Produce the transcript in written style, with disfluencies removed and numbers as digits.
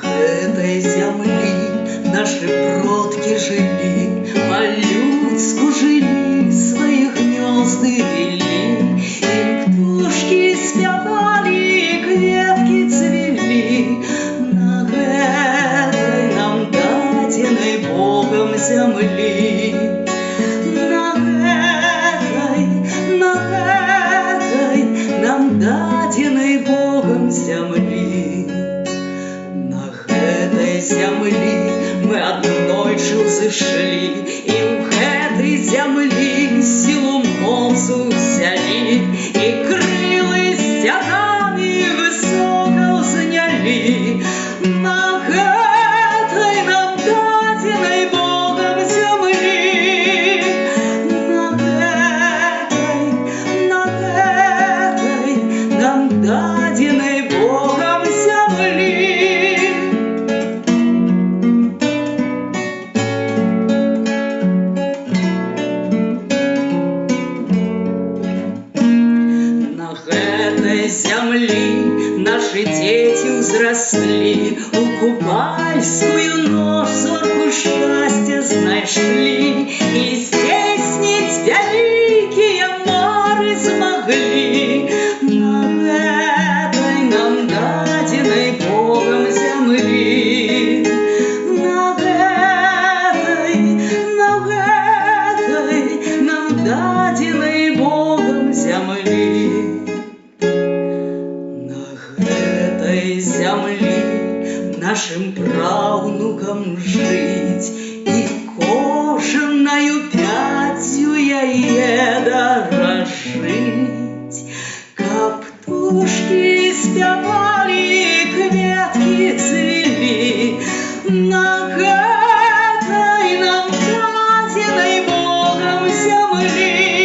Гэтай зямлі нашы продкі жылі, па-людску жылі, свае гнёзды вялі. Ім птушкі спявалі, кветкі цвілі. На гэтай нам дадзенай Богам зямлі. На гэтай нам дадзенай Богам зямлі. Зямлі мы аднойчы ўзышлі, і ў гэтай зямлі сілу моцу ўзялі, і крылы сцягамі высока ўзнялі. На гэтай нам дадзенай Богам зямлі. На гэтай нам дадзенай Богам зямлі. Зямлі нашы дзеці ўзраслі, у купальскую ноч зорку шчасця знайшлі, і здзейсніць вялікія мары змаглі. На гэтай нам дадзенай Богам зямлі. На гэтай нам дадзенай Богам зямлі. Зямлі нашим праўнукам жыць, і кожнаю пяццю яе даражыць. Каб птушкі спявалі, кветкі цвілі. На гэтай нам дадзенай Богам зямлі.